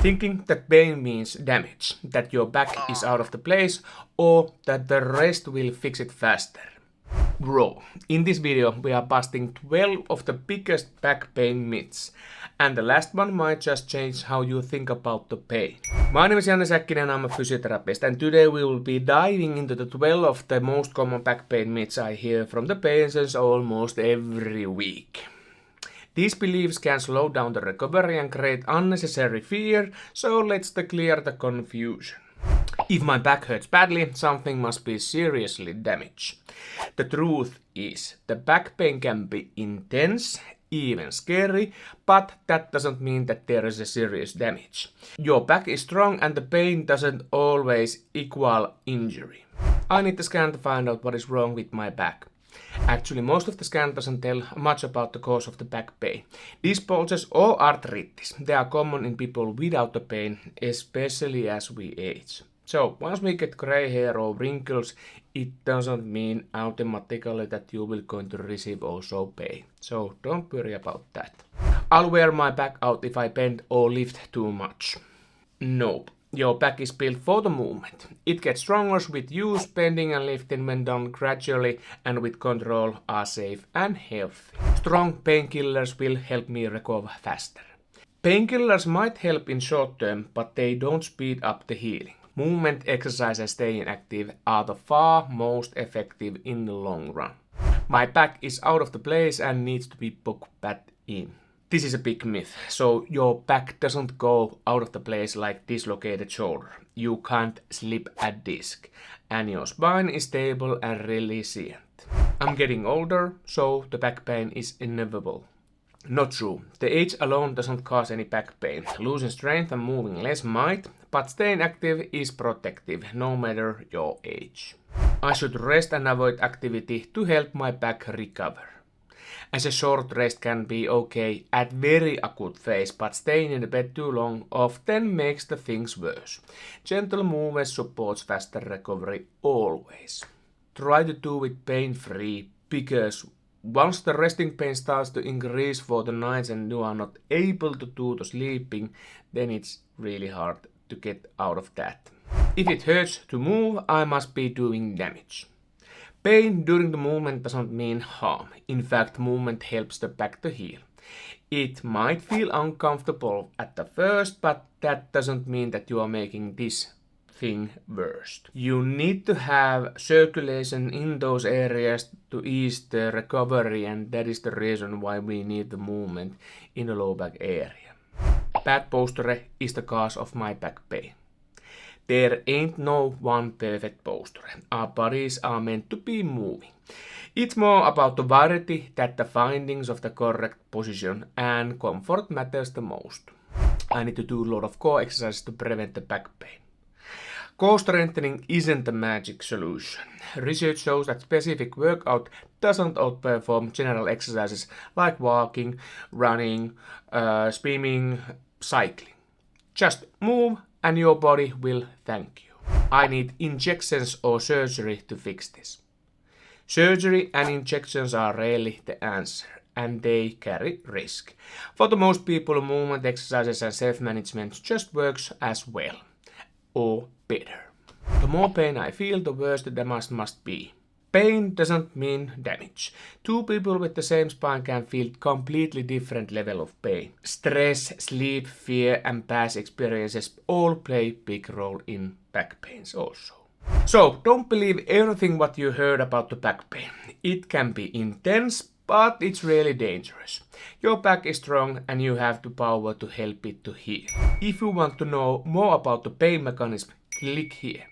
Thinking that pain means damage, that your back is out of the place, or that the rest will fix it faster. Bro, in this video we are busting 12 of the biggest back pain myths, and the last one might just change how you think about the pain. My name is SAKKINEN, I'm a physiotherapist, and today we will be diving into the 12 of the most common back pain myths I hear from the patients almost every week. These beliefs can slow down the recovery and create unnecessary fear, so let's clear the confusion. If my back hurts badly, something must be seriously damaged. The truth is, the back pain can be intense, even scary, but that doesn't mean that there is a serious damage. Your back is strong and the pain doesn't always equal injury. I need to scan to find out what is wrong with my back. Actually, most of the scan doesn't tell much about the cause of the back pain. Disc bulges or arthritis, they are common in people without the pain, especially as we age. So, once we get gray hair or wrinkles, it doesn't mean automatically that you will going to receive also pain. So, don't worry about that. I'll wear my back out if I bend or lift too much. Nope. Your back is built for the movement. It gets stronger with use, bending and lifting when done gradually and with control are safe and healthy. Strong painkillers will help me recover faster. Painkillers might help in short term, but they don't speed up the healing. Movement, exercise and staying active are the far most effective in the long run. My back is out of the place and needs to be put back in. This is a big myth. So your back doesn't go out of the place like dislocated shoulder. You can't slip a disc. And your spine is stable and resilient. I'm getting older, so the back pain is inevitable. Not true. The age alone doesn't cause any back pain. Losing strength and moving less might, but staying active is protective, no matter your age. I should rest and avoid activity to help my back recover. As a short rest can be okay at very acute phase, but staying in the bed too long often makes the things worse. Gentle movement supports faster recovery always. Try to do it pain-free, because once the resting pain starts to increase for the nights and you are not able to do the sleeping, then it's really hard to get out of that. If it hurts to move, I must be doing damage. Pain during the movement doesn't mean harm. In fact, movement helps the back to heal. It might feel uncomfortable at the first, but that doesn't mean that you are making this thing worse. You need to have circulation in those areas to ease the recovery, and that is the reason why we need the movement in the low back area. Bad posture is the cause of my back pain. There ain't no one perfect posture. Our bodies are meant to be moving. It's more about the variety that the findings of the correct position, and comfort matters the most. I need to do a lot of core exercises to prevent the back pain. Core strengthening isn't a magic solution. Research shows that specific workout doesn't outperform general exercises like walking, running, swimming, cycling. Just move and your body will thank you. I need injections or surgery to fix this. Surgery and injections are rarely the answer, and they carry risk. For the most people, movement, exercises and self-management just works as well, or better. The more pain I feel, the worse the damage must be. Pain doesn't mean damage. Two people with the same spine can feel completely different level of pain. Stress, sleep, fear and past experiences all play big role in back pains also. So don't believe everything what you heard about the back pain. It can be intense, but it's really dangerous. Your back is strong and you have the power to help it to heal. If you want to know more about the pain mechanism, click here.